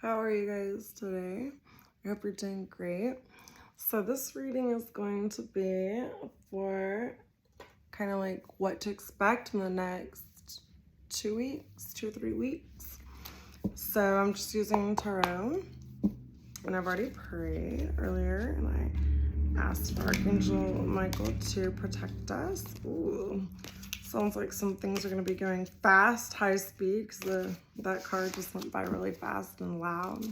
How are you guys today? I hope you're doing great. So this reading is going to be for kind of like what to expect in the next 2 weeks, 2 or 3 weeks. So I'm just using tarot, and I've already prayed earlier, and I asked Archangel Michael to protect us. Ooh. Sounds like some things are going to be going fast, high speed, because that card just went by really fast and loud.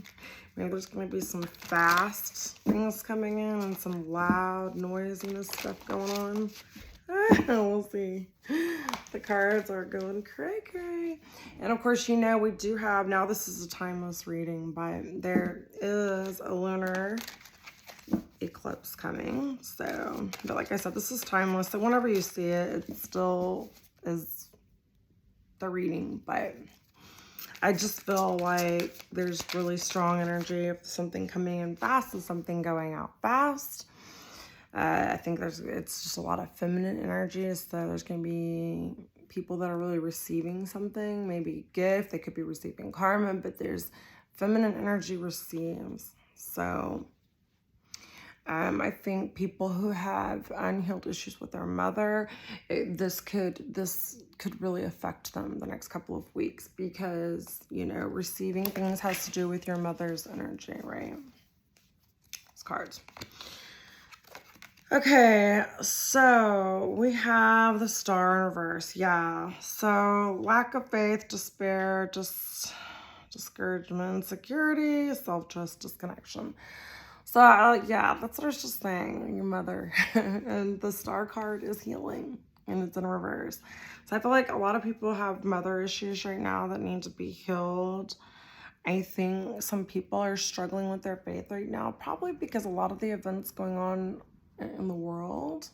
Maybe there's going to be some fast things coming in and some loud noisiness stuff going on. We'll see. The cards are going cray-cray. And of course, we do have, now this is a timeless reading, but there is a lunar eclipse coming. So, but like I said, this is timeless. So whenever you see it, it still is the reading. But I just feel like there's really strong energy of something coming in fast and something going out fast. I think it's just a lot of feminine energy. So there's going to be people that are really receiving something, maybe a gift. They could be receiving karma, but there's feminine energy receives. So I think people who have unhealed issues with their mother, this could really affect them the next couple of weeks, because receiving things has to do with your mother's energy, right? These cards. Okay, so we have the Star in reverse. Yeah, so lack of faith, despair, discouragement, insecurity, self-trust, disconnection. So, yeah, that's what I was just saying, your mother. And the Star card is healing, and it's in reverse. So I feel like a lot of people have mother issues right now that need to be healed. I think some people are struggling with their faith right now, probably because a lot of the events going on in the world.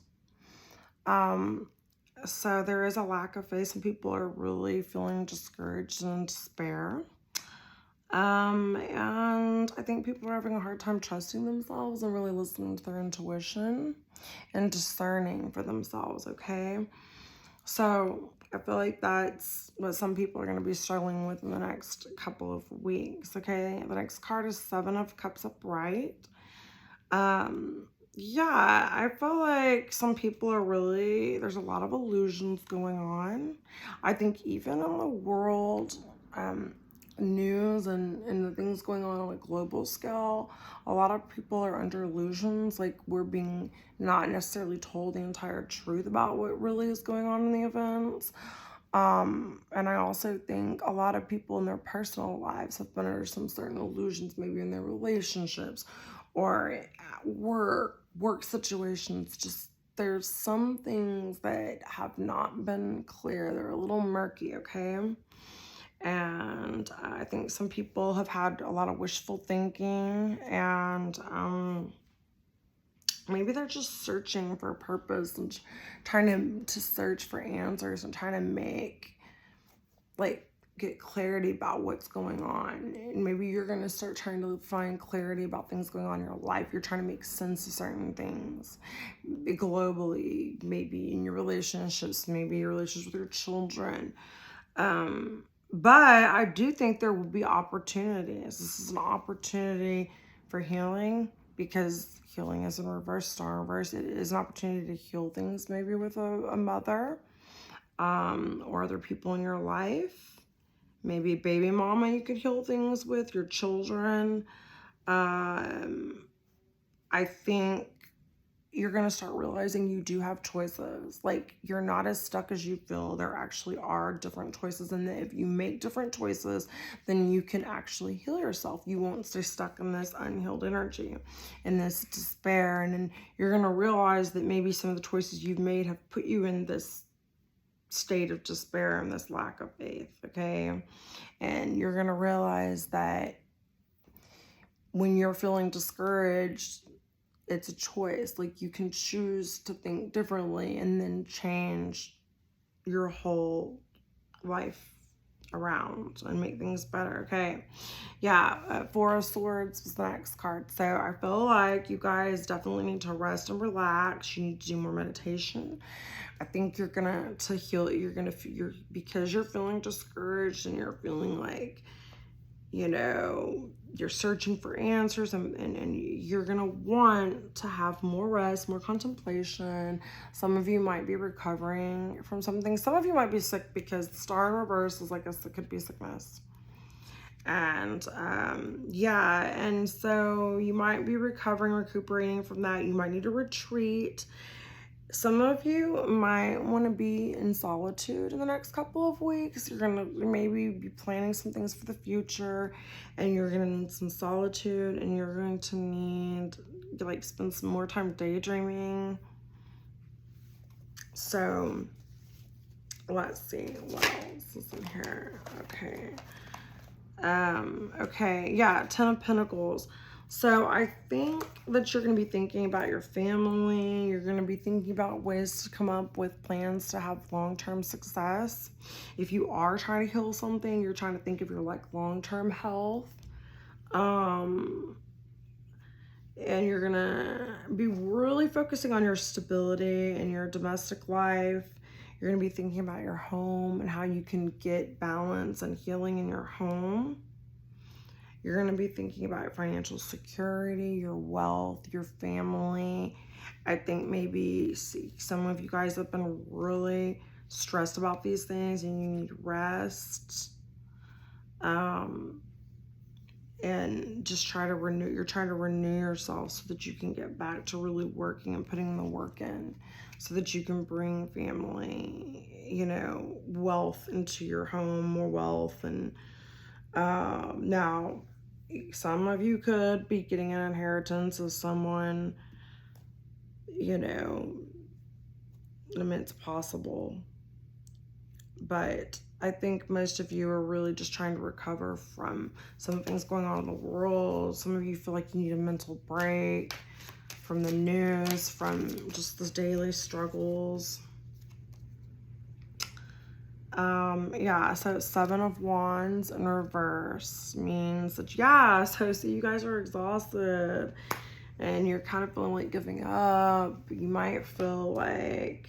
So there is a lack of faith. Some people are really feeling discouraged and despair. And I think people are having a hard time trusting themselves and really listening to their intuition and discerning for themselves, okay? So I feel like that's what some people are going to be struggling with in the next couple of weeks, okay? The next card is Seven of Cups upright. Yeah, I feel like some people are really, there's a lot of illusions going on. I think even in the world, news and the things going on a global scale, a lot of people are under illusions, like we're being not necessarily told the entire truth about what really is going on in the events. And I also think a lot of people in their personal lives have been under some certain illusions, maybe in their relationships or at work situations. Just there's some things that have not been clear. They're a little murky, okay? And I think some people have had a lot of wishful thinking, and maybe they're just searching for a purpose and trying to search for answers and trying to get clarity about what's going on. And maybe you're going to start trying to find clarity about things going on in your life. You're trying to make sense of certain things globally, maybe in your relationships, maybe your relationships with your children. But I do think there will be opportunities. This is an opportunity for healing, because healing is in reverse, Star in reverse. It is an opportunity to heal things maybe with a mother, or other people in your life. Maybe a baby mama you could heal things with, your children. I think you're going to start realizing you do have choices. Like, you're not as stuck as you feel. There actually are different choices. And if you make different choices, then you can actually heal yourself. You won't stay stuck in this unhealed energy and this despair. And then you're going to realize that maybe some of the choices you've made have put you in this state of despair and this lack of faith, okay? And you're going to realize that when you're feeling discouraged, it's a choice. Like, you can choose to think differently and then change your whole life around and make things better, okay? Yeah, Four of Swords was the next card. So I feel like you guys definitely need to rest and relax. You need to do more meditation. I think you're gonna, to heal, because you're feeling discouraged and you're feeling like you know, you're searching for answers, and you're going to want to have more rest, more contemplation. Some of you might be recovering from something. Some of you might be sick because the star in reverse is like it could be sickness. And yeah, and so you might be recuperating from that. You might need a retreat. Some of you might want to be in solitude in the next couple of weeks. You're going to maybe be planning some things for the future, and you're going to need some solitude, and you're going to need to like spend some more time daydreaming. So let's see what else is in here. Okay, yeah, 10 of Pentacles. So I think that you're going to be thinking about your family. You're going to be thinking about ways to come up with plans to have long-term success. If you are trying to heal something, you're trying to think of your like long-term health. And you're going to be really focusing on your stability and your domestic life. You're going to be thinking about your home and how you can get balance and healing in your home. You're going to be thinking about financial security, your wealth, your family. I think maybe some of you guys have been really stressed about these things and you need rest. And just you're trying to renew yourself so that you can get back to really working and putting the work in so that you can bring family, you know, wealth into your home, more wealth. And now, some of you could be getting an inheritance of someone, you know, I mean, it's possible. But I think most of you are really just trying to recover from some things going on in the world. Some of you feel like you need a mental break from the news, from just the daily struggles. Yeah, so 7 of Wands in reverse means that, yeah, so you guys are exhausted and you're kind of feeling like giving up. You might feel like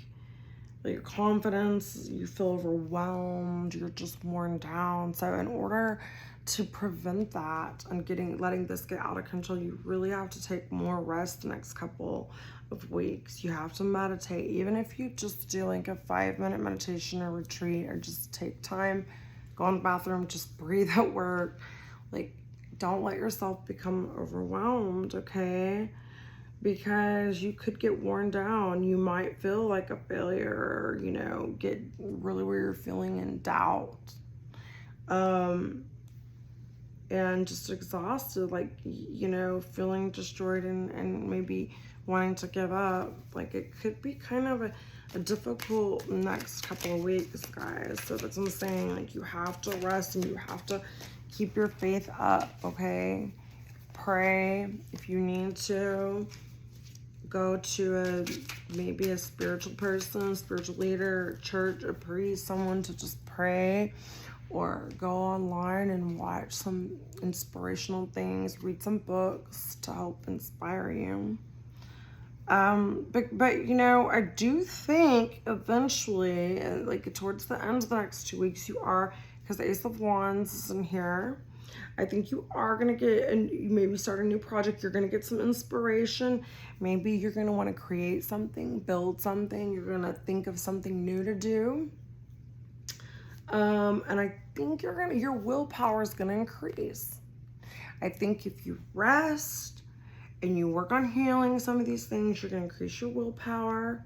your confidence, you feel overwhelmed, you're just worn down. So in order to prevent that and letting this get out of control, you really have to take more rest the next couple of weeks. You have to meditate, even if you just do like a 5-minute meditation or retreat, or just take time, go in the bathroom, just breathe at work. Like, don't let yourself become overwhelmed, okay? Because you could get worn down. You might feel like a failure, or, you know, get really where you're feeling in doubt. And just exhausted, like, you know, feeling destroyed and maybe wanting to give up. Like, it could be kind of a difficult next couple of weeks, guys. So that's what I'm saying. Like, you have to rest and you have to keep your faith up, okay? Pray if you need to. Go to maybe a spiritual person, spiritual leader, church, a priest, someone to just pray, or go online and watch some inspirational things, read some books to help inspire you. But you know, I do think eventually, like towards the end of the next 2 weeks, you are, because the Ace of Wands is in here, I think you are going to get, and maybe start a new project. You're going to get some inspiration. Maybe you're going to want to create something, build something. You're going to think of something new to do. And I think your willpower is going to increase. I think if you rest and you work on healing some of these things, you're going to increase your willpower.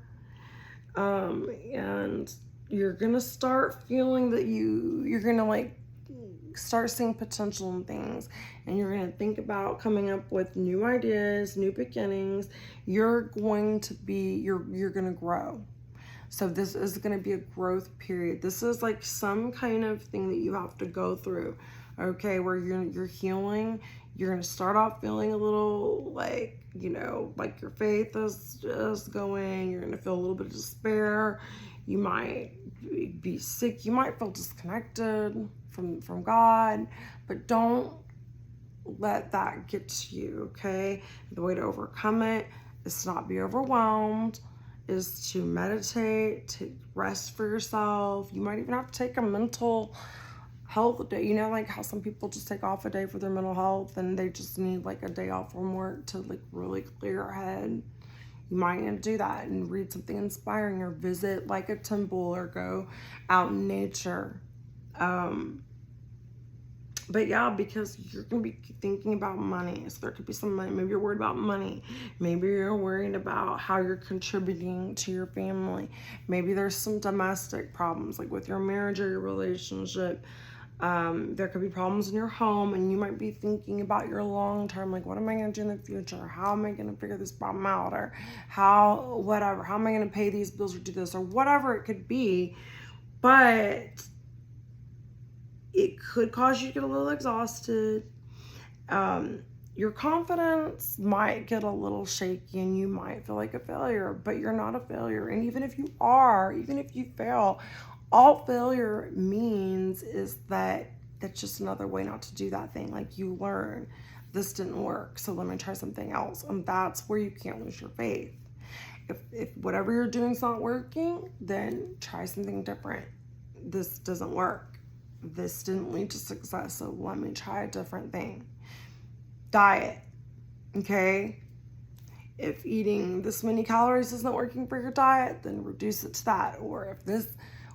And you're going to start feeling that you're going to like start seeing potential in things, and you're going to think about coming up with new ideas, new beginnings. You're going to grow. So this is going to be a growth period. This is like some kind of thing that you have to go through, okay, where you're healing. You're going to start off feeling a little like, you know, like your faith is going. You're going to feel a little bit of despair. You might be sick. You might feel disconnected from God, but don't let that get to you, okay? The way to overcome it is to not be overwhelmed, is to meditate, to rest for yourself. You might even have to take a mental health day. You know, like how some people just take off a day for their mental health and they just need like a day off from work to like really clear your head. You might need to do that and read something inspiring or visit like a temple or go out in nature. But yeah, because you're going to be thinking about money. So there could be some money. Maybe you're worried about money. Maybe you're worried about how you're contributing to your family. Maybe there's some domestic problems, like with your marriage or your relationship. There could be problems in your home, and you might be thinking about your long term, like, what am I going to do in the future? How am I going to figure this problem out? Or how am I going to pay these bills or do this? Or whatever it could be. But it could cause you to get a little exhausted. Your confidence might get a little shaky and you might feel like a failure, but you're not a failure. And even if you are, even if you fail, all failure means is that that's just another way not to do that thing. Like, you learn, this didn't work, so let me try something else. And that's where you can't lose your faith. If whatever you're doing is not working, then try something different. This doesn't work. This didn't lead to success, so let me try a different thing. Diet, okay? If eating this many calories isn't working for your diet, then reduce it to that. Or if this,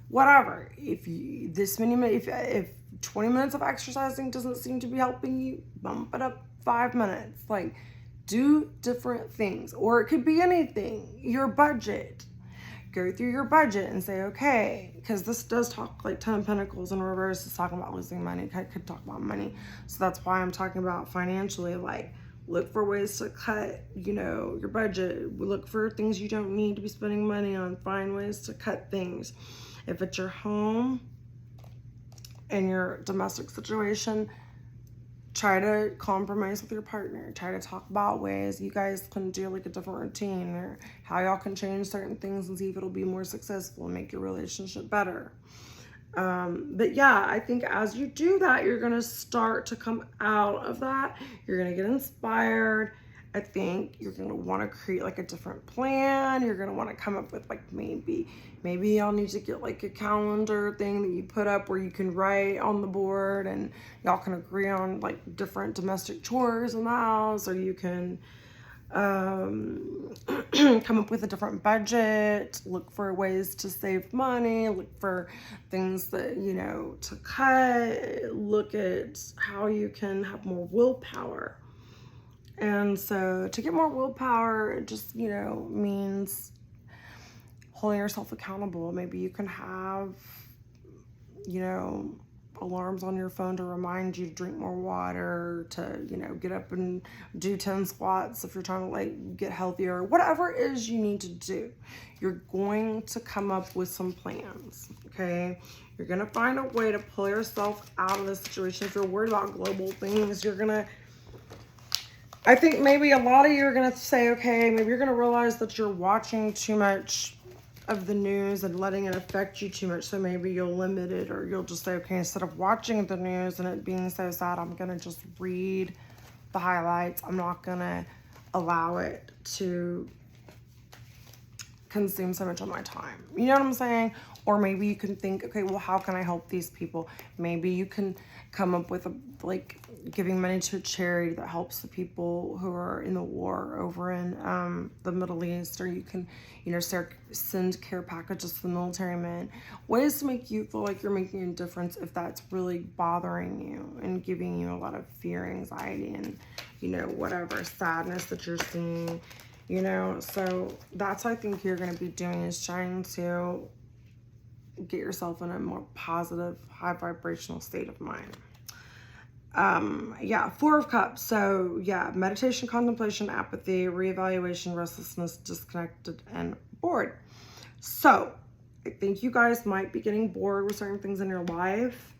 whatever, if 20 minutes of exercising doesn't seem to be helping you, bump it up 5 minutes. Like, do different things. Or it could be anything. Your budget. Go through your budget and say, okay, because this does talk, like 10 of Pentacles in reverse is talking about losing money. I could talk about money. So that's why I'm talking about financially, like, look for ways to cut, your budget. Look for things you don't need to be spending money on. Find ways to cut things. If it's your home and your domestic situation, try to compromise with your partner. Try to talk about ways you guys can do like a different routine, or how y'all can change certain things and see if it'll be more successful and make your relationship better. But yeah, I think as you do that, you're going to start to come out of that. You're going to get inspired. I think you're going to want to create like a different plan. You're going to want to come up with like maybe y'all need to get like a calendar thing that you put up where you can write on the board and y'all can agree on like different domestic chores in the house, or you can come up with a different budget, look for ways to save money, look for things that, to cut, look at how you can have more willpower. And so to get more willpower, it just, means holding yourself accountable. Maybe you can have, alarms on your phone to remind you to drink more water, to, get up and do 10 squats if you're trying to like get healthier, whatever it is you need to do. You're going to come up with some plans, okay? You're going to find a way to pull yourself out of this situation. If you're worried about global things, I think maybe a lot of you are going to say, okay, maybe you're going to realize that you're watching too much of the news and letting it affect you too much. So maybe you'll limit it, or you'll just say, okay, instead of watching the news and it being so sad, I'm going to just read the highlights. I'm not going to allow it to consume so much of my time. You know what I'm saying? Or maybe you can think, okay, well, how can I help these people? Maybe you can come up with giving money to a charity that helps the people who are in the war over in the Middle East, or you can, send care packages to the military men. Ways to make you feel like you're making a difference if that's really bothering you and giving you a lot of fear, anxiety, and, whatever sadness that you're seeing, So that's what I think you're going to be doing, is trying to get yourself in a more positive, high vibrational state of mind. Four of Cups. So yeah, meditation, contemplation, apathy, reevaluation, restlessness, disconnected, and bored. So I think you guys might be getting bored with certain things in your life.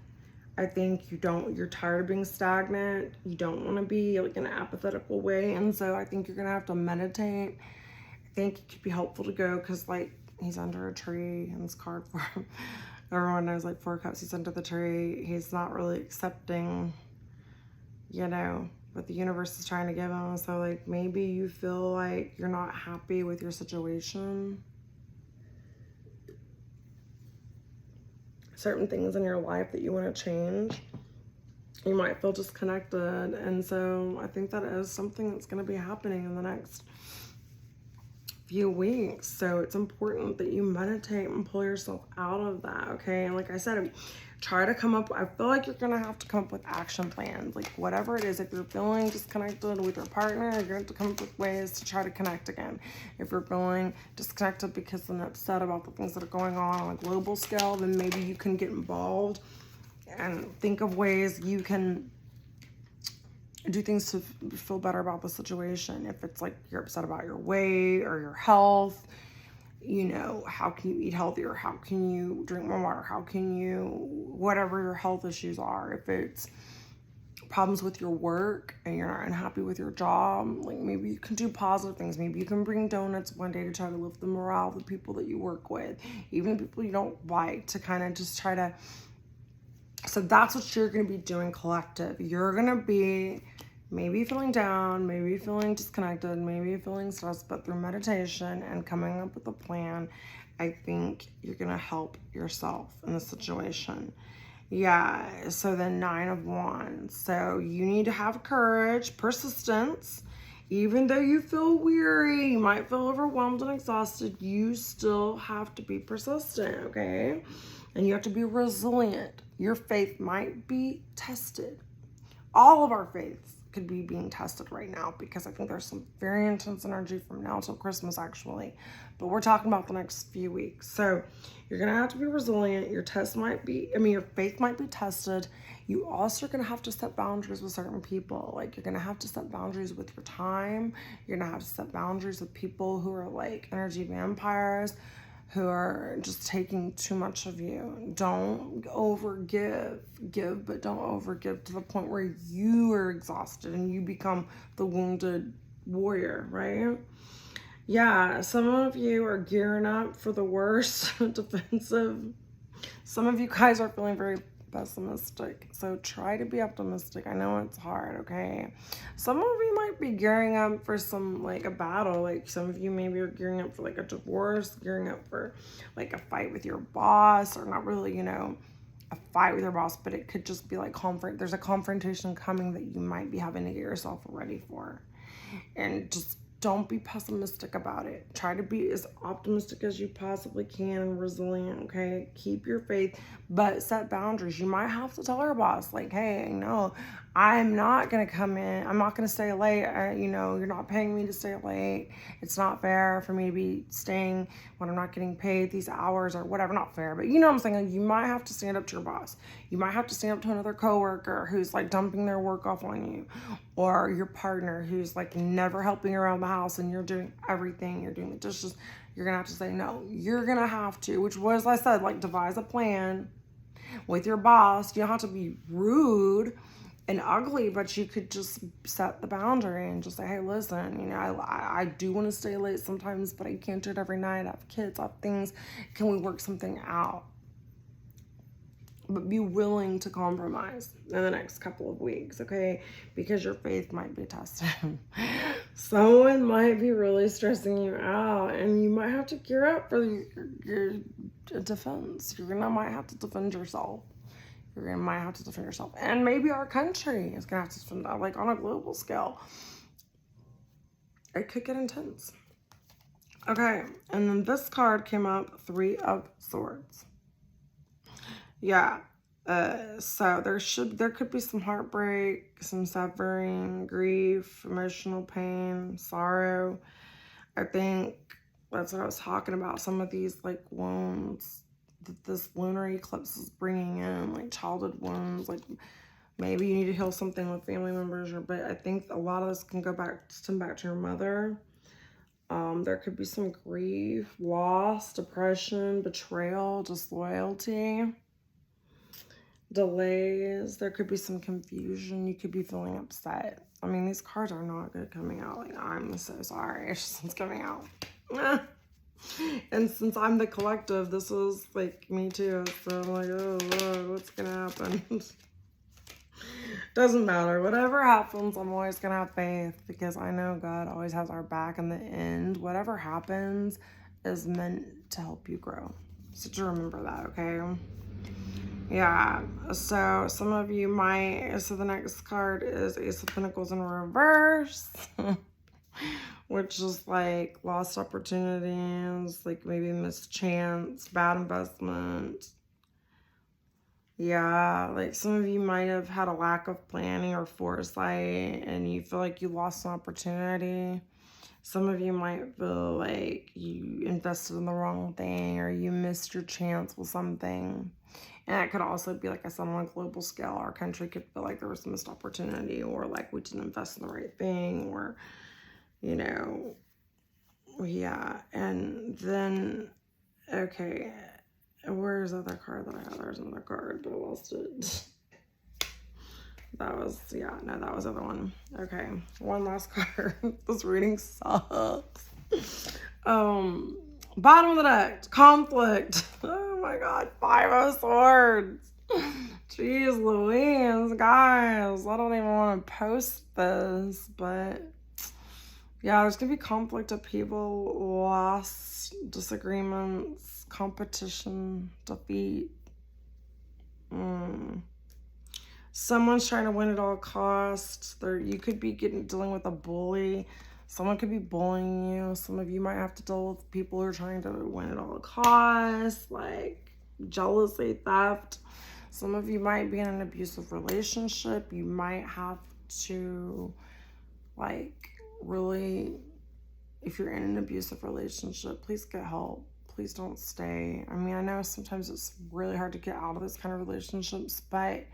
I think you're tired of being stagnant. You don't want to be like in an apathetical way. And so I think you're going to have to meditate. I think it could be helpful to go, because like he's under a tree and this card for him. Everyone knows like Four Cups, he's under the tree. He's not really accepting, what the universe is trying to give him. So like maybe you feel like you're not happy with your situation. certain things in your life that you want to change. You might feel disconnected. And so I think that is something that's going to be happening in the next few weeks. So it's important that you meditate and pull yourself out of that, okay? And like I said, try to come up, I feel like you're gonna have to come up with action plans, like whatever it is. If you're feeling disconnected with your partner, you're gonna have to come up with ways to try to connect again. If you're feeling disconnected because you're upset about the things that are going on a global scale, then maybe you can get involved and think of ways you can do things to feel better about the situation. If it's like you're upset about your weight or your health, you know, how can you eat healthier? How can you drink more water? How can you, whatever your health issues are, if it's problems with your work and you're not unhappy with your job, like maybe you can do positive things. Maybe you can bring donuts one day to try to lift the morale of the people that you work with, even people you don't like, to kind of just try to. So that's what you're going to be doing, collective. You're going to be maybe feeling down, maybe feeling disconnected, maybe feeling stressed, but through meditation and coming up with a plan, I think you're going to help yourself in the situation. Yeah, so the 9 of Wands. So you need to have courage, persistence. Even though you feel weary, you might feel overwhelmed and exhausted, you still have to be persistent, okay? And you have to be resilient. Your faith might be tested. All of our faiths could be being tested right now, because I think there's some very intense energy from now till Christmas, actually. But we're talking about the next few weeks. So you're going to have to be resilient. Your your faith might be tested. You also are going to have to set boundaries with certain people. Like, you're going to have to set boundaries with your time. You're going to have to set boundaries with people who are like energy vampires, who are just taking too much of you. Don't overgive. Give, but don't overgive to the point where you are exhausted and you become the wounded warrior, right? Yeah, some of you are gearing up for the worst, defensive. Some of you guys are feeling very pessimistic, so try to be optimistic. I know it's hard, okay? Some of you might be gearing up for some, like, a battle. Like, some of you maybe are gearing up for like a divorce, gearing up for like a fight with your boss, or not really, you know, a fight with your boss, but it could just be like there's a confrontation coming that you might be having to get yourself ready for. And just don't be pessimistic about it. Try to be as optimistic as you possibly can and resilient, okay? Keep your faith, but set boundaries. You might have to tell your boss, like, hey, no, I'm not going to come in. I'm not going to stay late. You're not paying me to stay late. It's not fair for me to be staying when I'm not getting paid these hours or whatever. Not fair, but you know what I'm saying? Like, you might have to stand up to your boss. You might have to stand up to another coworker who's like dumping their work off on you, or your partner who's like never helping around the house and you're doing everything. You're doing the dishes. You're going to have to say no. You're going to have to, which was, I said, like, devise a plan with your boss. You don't have to be rude and ugly, but you could just set the boundary and just say, hey, listen, I do want to stay late sometimes, but I can't do it every night. I have kids, I have things. Can we work something out? But be willing to compromise in the next couple of weeks, okay? Because your faith might be tested. Someone might be really stressing you out, and you might have to gear up for your defense. Might have to defend yourself. Might have to defend yourself. And maybe our country is going to have to defend that, like on a global scale. It could get intense. Okay, and then this card came up, 3 of Swords. Yeah, so there could be some heartbreak, some suffering, grief, emotional pain, sorrow. I think that's what I was talking about. Some of these, like, wounds that this lunar eclipse is bringing in, like childhood wounds, like maybe you need to heal something with family members, but I think a lot of this can stem back to your mother. There could be some grief, loss, depression, betrayal, disloyalty, delays. There could be some confusion. You could be feeling upset. I mean, these cards are not good coming out. Like, I'm so sorry. It's just coming out. And since I'm the collective, this is like me too. So I'm like, oh Lord, what's gonna happen? Doesn't matter. Whatever happens, I'm always gonna have faith, because I know God always has our back in the end. Whatever happens is meant to help you grow. So to remember that, okay? Yeah, so some of you might, so the next card is Ace of Pentacles in reverse, which is like lost opportunities, like maybe missed chance, bad investment. Yeah, like some of you might have had a lack of planning or foresight and you feel like you lost an opportunity. Some of you might feel like you invested in the wrong thing or you missed your chance with something. And it could also be, like I said, on a global scale, our country could feel like there was a missed opportunity or like we didn't invest in the right thing or, you know, yeah. And then, okay, where's the other card that I had? There's another card, but I lost it. That was, yeah, no, that was the other one. Okay, one last card. This reading sucks. Bottom of the deck, conflict. Oh my God, 5 of Swords. Jeez Louise, guys, I don't even want to post this, but yeah, there's gonna be conflict, upheaval, loss, disagreements, competition, defeat. Someone's trying to win at all costs. You could be dealing with a bully. Someone could be bullying you. Some of you might have to deal with people who are trying to win at all costs, like jealousy, theft. Some of you might be in an abusive relationship. You might have to, like, really, if you're in an abusive relationship, please get help. Please don't stay. I mean, I know sometimes it's really hard to get out of this kind of relationships, but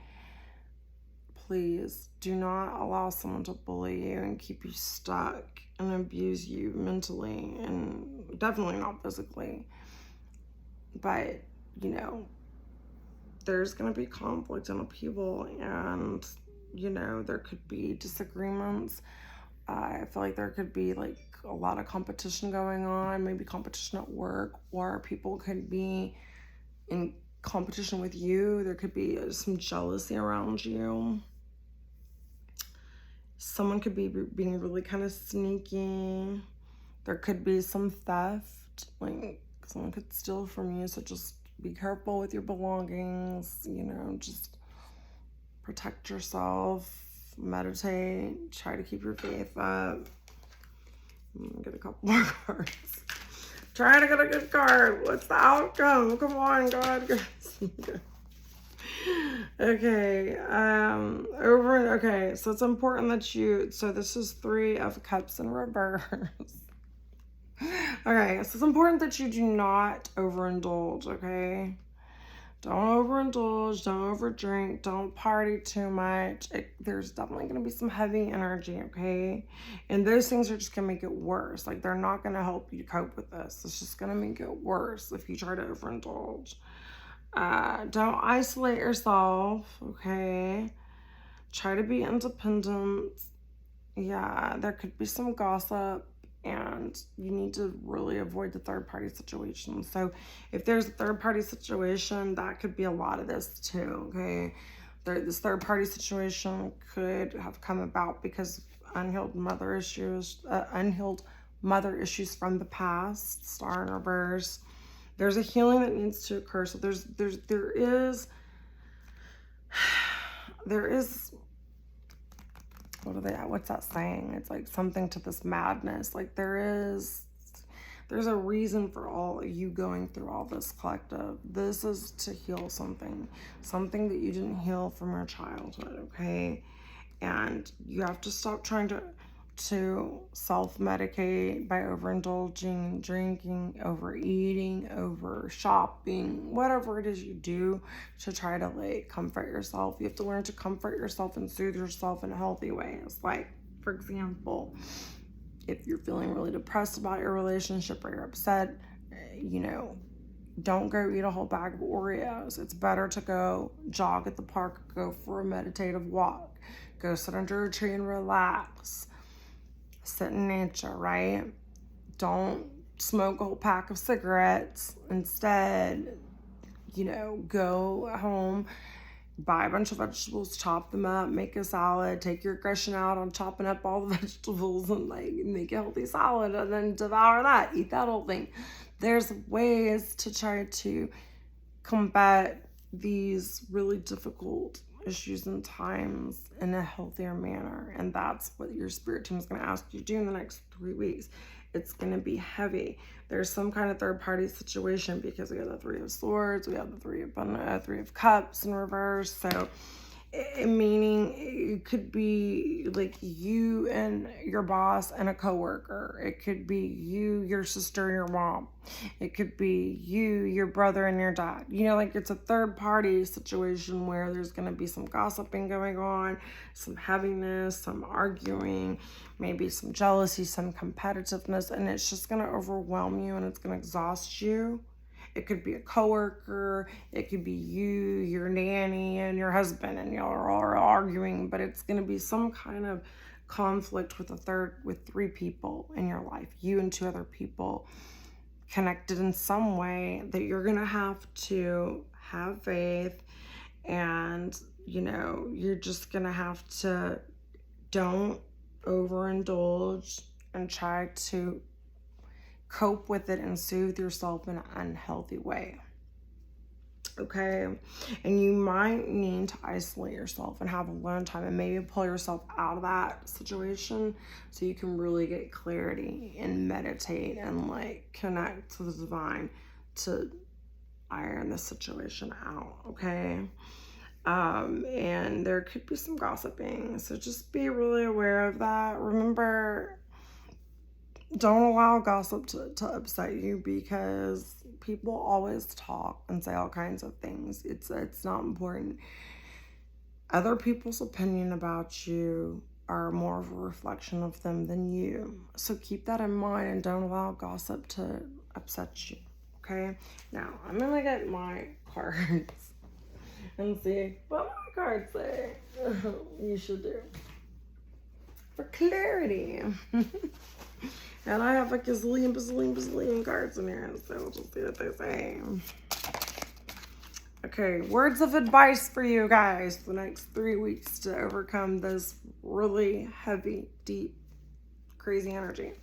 please do not allow someone to bully you and keep you stuck and abuse you mentally and definitely not physically. But, you know, there's going to be conflict and upheaval and, you know, there could be disagreements. I feel like there could be like a lot of competition going on, maybe competition at work, or people could be in competition with you. There could be some jealousy around you. Someone could be being really kind of sneaky. There could be some theft, like someone could steal from you, so just be careful with your belongings, you know, just protect yourself, meditate, try to keep your faith up. I'm gonna get a couple more cards. Try to get a good card. What's the outcome? Come on, God. Okay, okay, so it's important that so this is 3 of Cups in reverse. Okay, so it's important that you do not overindulge, okay? Don't overindulge, don't overdrink, don't party too much. There's definitely going to be some heavy energy, okay? And those things are just going to make it worse. Like, they're not going to help you cope with this. It's just going to make it worse if you try to overindulge. Don't isolate yourself, okay? Try to be independent. Yeah, there could be some gossip and you need to really avoid the third-party situation. So if there's a third-party situation, that could be a lot of this too, okay? This third-party situation could have come about because of unhealed mother issues from the past. Star in reverse. There's a healing that needs to occur. So there is what's that saying? It's like something to this madness. Like there's a reason for all you going through all this collective. This is to heal something that you didn't heal from your childhood, okay? And you have to stop trying to self-medicate by overindulging, drinking, overeating, over shopping, whatever it is you do to try to like comfort yourself. You have to learn to comfort yourself and soothe yourself in healthy ways. Like, for example, if you're feeling really depressed about your relationship or you're upset, you know, don't go eat a whole bag of Oreos. It's better to go jog at the park, go for a meditative walk, go sit under a tree and relax. Sit in nature, right? Don't smoke a whole pack of cigarettes. Instead, you know, go home, buy a bunch of vegetables, chop them up, make a salad, take your aggression out on chopping up all the vegetables and like make a healthy salad and then devour that, eat that whole thing. There's ways to try to combat these really difficult issues and times in a healthier manner. And that's what your spirit team is going to ask you to do in the next 3 weeks. It's going to be heavy. There's some kind of third party situation because we have the Three of Swords, we have the Three of Cups in reverse. So meaning it could be like you and your boss and a coworker. It could be you, your sister, and your mom. It could be you, your brother, and your dad. You know, like it's a third party situation where there's going to be some gossiping going on, some heaviness, some arguing, maybe some jealousy, some competitiveness, and it's just going to overwhelm you and it's going to exhaust you. It could be a coworker, it could be you, your nanny, and your husband, and y'all are all arguing, but it's going to be some kind of conflict with three people in your life, you and two other people connected in some way, that you're going to have to have faith, and, you know, you're just going to have to don't overindulge and try to cope with it and soothe yourself in an unhealthy way. Okay? And you might need to isolate yourself and have alone time and maybe pull yourself out of that situation so you can really get clarity and meditate and like connect to the divine to iron the situation out. Okay? And there could be some gossiping, so just be really aware of that. Remember, don't allow gossip to upset you, because people always talk and say all kinds of things. It's not important. Other people's opinion about you are more of a reflection of them than you. So keep that in mind and don't allow gossip to upset you. Okay? Now, I'm going to get my cards and see what my cards say you should do for clarity. And I have a bazillion cards in here, so we'll just see what they say. Okay, words of advice for you guys for the next 3 weeks to overcome this really heavy, deep, crazy energy.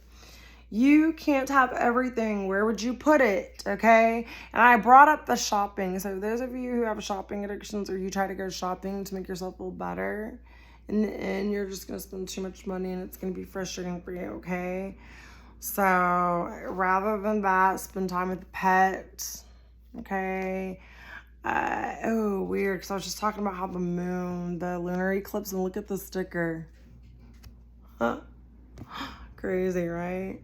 You can't have everything. Where would you put it? Okay? And I brought up the shopping. So those of you who have shopping addictions, or you try to go shopping to make yourself feel better, and you're just going to spend too much money and it's going to be frustrating for you, okay? So rather than that, spend time with the pet, okay? Oh, weird, because I was just talking about how the moon, the lunar eclipse, and look at the sticker. Huh? Crazy, right?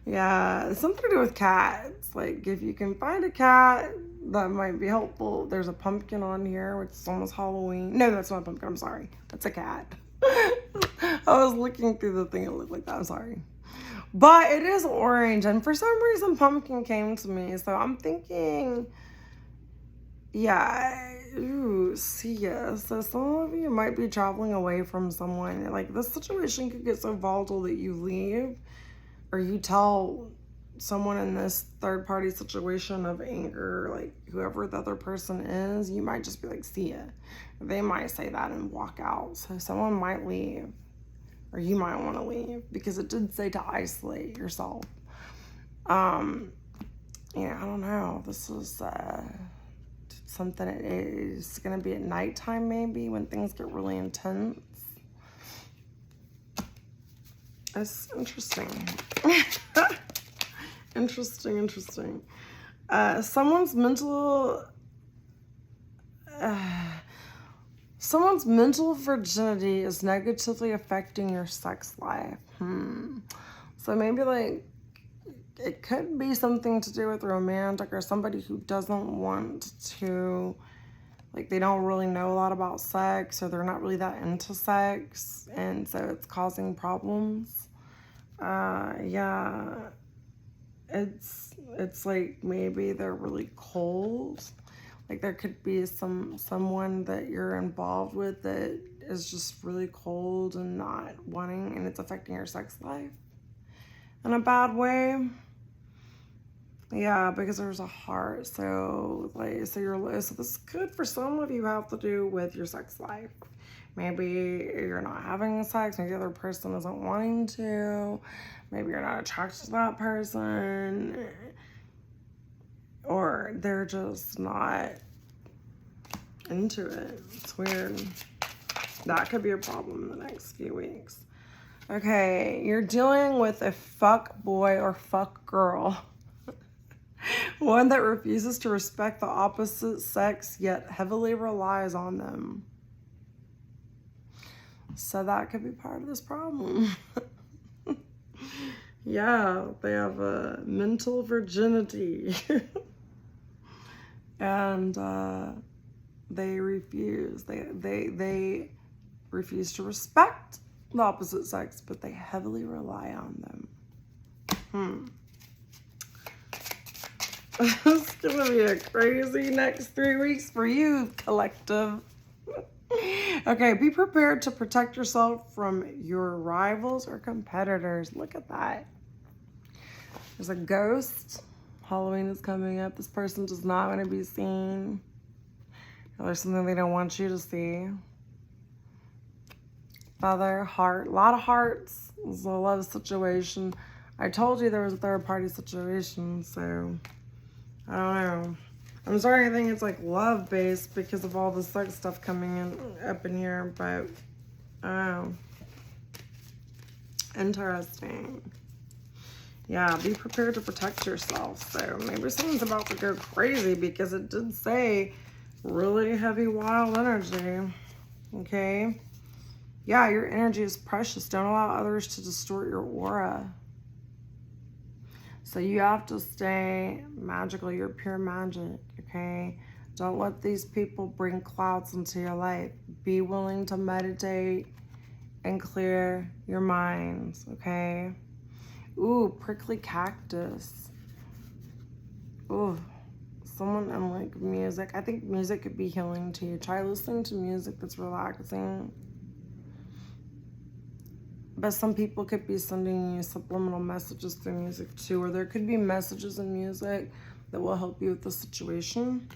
Yeah, it's something to do with cats. Like, if you can find a cat, that might be helpful. There's a pumpkin on here, which is almost Halloween. No, that's not a pumpkin, I'm sorry. That's a cat. I was looking through the thing, it looked like that, I'm sorry. But it is orange, and for some reason pumpkin came to me, so I'm thinking, yeah, ooh, see ya. So some of you might be traveling away from someone. Like, this situation could get so volatile that you leave, or you tell someone in this third party situation of anger, like whoever the other person is, you might just be like, see ya. They might say that and walk out. So someone might leave. Or you might want to leave, because it did say to isolate yourself. Yeah, I don't know. This is something. It is going to be at nighttime, maybe, when things get really intense. That's interesting. Interesting. Someone's mental virginity is negatively affecting your sex life. So maybe, like, it could be something to do with romantic, or somebody who doesn't want to, like, they don't really know a lot about sex, or they're not really that into sex, and so it's causing problems. Yeah, it's like maybe they're really cold. Like, there could be someone that you're involved with that is just really cold and not wanting, and it's affecting your sex life in a bad way. Yeah, because there's a heart. So this could, for some of you, have to do with your sex life. Maybe you're not having sex. Maybe the other person isn't wanting to. Maybe you're not attracted to that person. Or they're just not into it. It's weird. That could be a problem in the next few weeks. Okay, you're dealing with a fuck boy or fuck girl. One that refuses to respect the opposite sex yet heavily relies on them. So that could be part of this problem. Yeah, they have a mental virginity. And they refuse. They refuse to respect the opposite sex, but they heavily rely on them. It's gonna be a crazy next 3 weeks for you, collective. Okay, be prepared to protect yourself from your rivals or competitors. Look at that. There's a ghost. Halloween is coming up. This person does not want to be seen. There's something they don't want you to see. Feather, heart, a lot of hearts. It's a love situation. I told you there was a third party situation, so I don't know. I'm starting to think it's like love based because of all the sex stuff coming in up in here, but I don't know. Interesting. Yeah, be prepared to protect yourself. So maybe someone's about to go crazy because it did say really heavy, wild energy. Okay. Yeah, your energy is precious. Don't allow others to distort your aura. So you have to stay magical. You're pure magic, okay? Don't let these people bring clouds into your life. Be willing to meditate and clear your minds, okay? Ooh, prickly cactus. Ooh, someone in like music. I think music could be healing to you. Try listening to music that's relaxing. But some people could be sending you subliminal messages through music too, or there could be messages in music that will help you with the situation.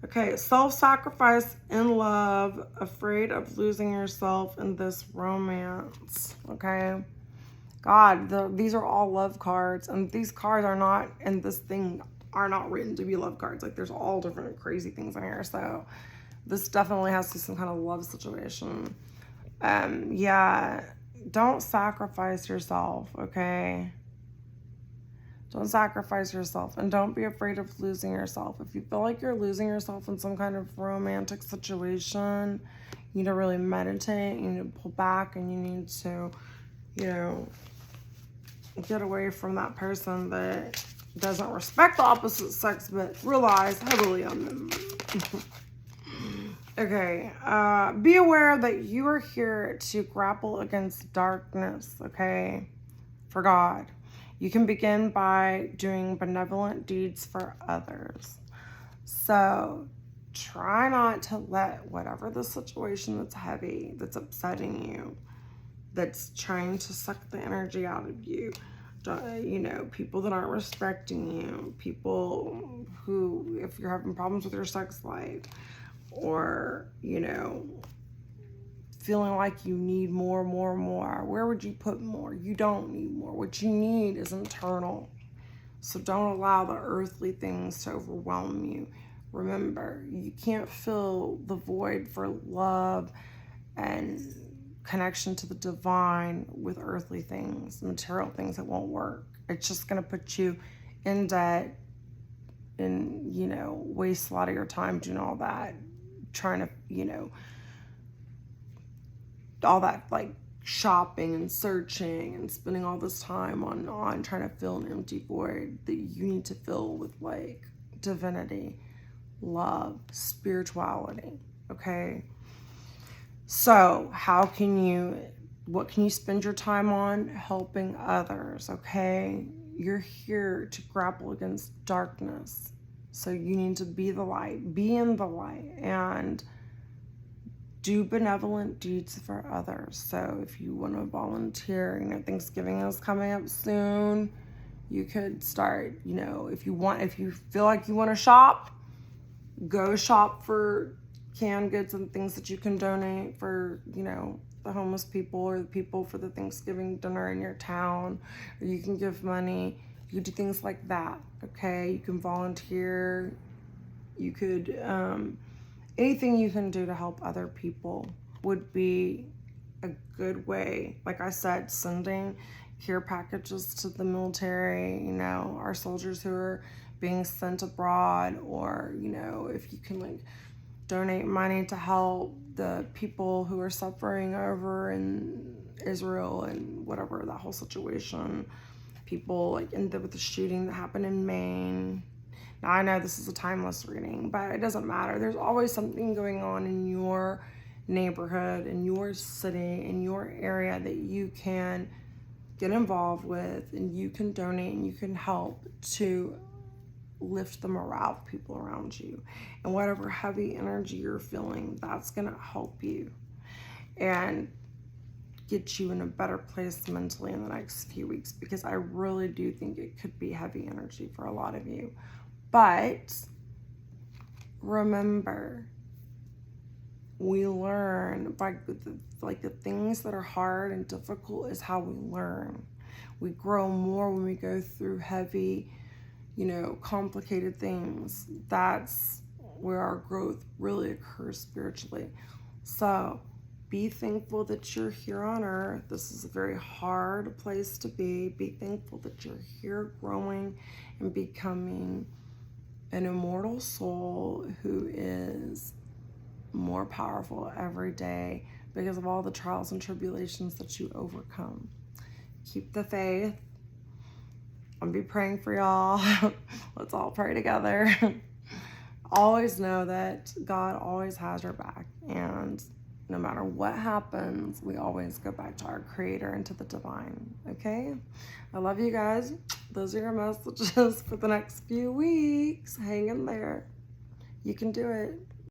Okay, self-sacrifice in love, afraid of losing yourself in this romance, okay? God, these are all love cards, and these cards are not, and this thing are not written to be love cards. Like, there's all different crazy things in here, so this definitely has to be some kind of love situation. Yeah, don't sacrifice yourself, okay? Don't sacrifice yourself, and don't be afraid of losing yourself. If you feel like you're losing yourself in some kind of romantic situation, you need to really meditate, you need to pull back, and you need to, you know, get away from that person that doesn't respect the opposite sex but relies heavily on them. Okay, be aware that you are here to grapple against darkness, okay, for God. You can begin by doing benevolent deeds for others. So try not to let whatever the situation that's heavy, that's upsetting you, that's trying to suck the energy out of you, you know, people that aren't respecting you, people who, if you're having problems with your sex life, or, you know, feeling like you need more. Where would you put more? You don't need more. What you need is internal. So don't allow the earthly things to overwhelm you. Remember, you can't fill the void for love and connection to the divine with earthly things, material things that won't work. It's just going to put you in debt and, you know, waste a lot of your time doing all that, trying to, you know, all that like shopping and searching and spending all this time on trying to fill an empty void that you need to fill with like divinity, love, spirituality, okay? So what can you spend your time on? Helping others, okay? You're here to grapple against darkness. So you need to be the light, be in the light, and do benevolent deeds for others. So if you want to volunteer, you know, Thanksgiving is coming up soon. You could start, you know, if you feel like you want to shop, go shop for canned goods and things that you can donate for, you know, the homeless people or the people for the Thanksgiving dinner in your town, or you can give money. You can do things like that, okay? You can volunteer, You could, anything you can do to help other people would be a good way. Like I said, sending care packages to the military, you know, our soldiers who are being sent abroad, or, you know, if you can like donate money to help the people who are suffering over in Israel and whatever, that whole situation. People like with the shooting that happened in Maine. Now I know this is a timeless reading, but it doesn't matter. There's always something going on in your neighborhood, in your city, in your area that you can get involved with, and you can donate and you can help to lift the morale of people around you. And whatever heavy energy you're feeling, that's going to help you and get you in a better place mentally in the next few weeks, because I really do think it could be heavy energy for a lot of you. But remember, we learn by the things that are hard and difficult is how we learn. We grow more when we go through heavy, you know, complicated things. That's where our growth really occurs spiritually. So be thankful that you're here on earth. This is a very hard place to be. Be thankful that you're here growing and becoming an immortal soul who is more powerful every day because of all the trials and tribulations that you overcome. Keep the faith. I'll be praying for y'all. Let's all pray together. Always know that God always has your back, and no matter what happens, we always go back to our Creator and to the divine. Okay? I love you guys. Those are your messages for the next few weeks. Hang in there. You can do it.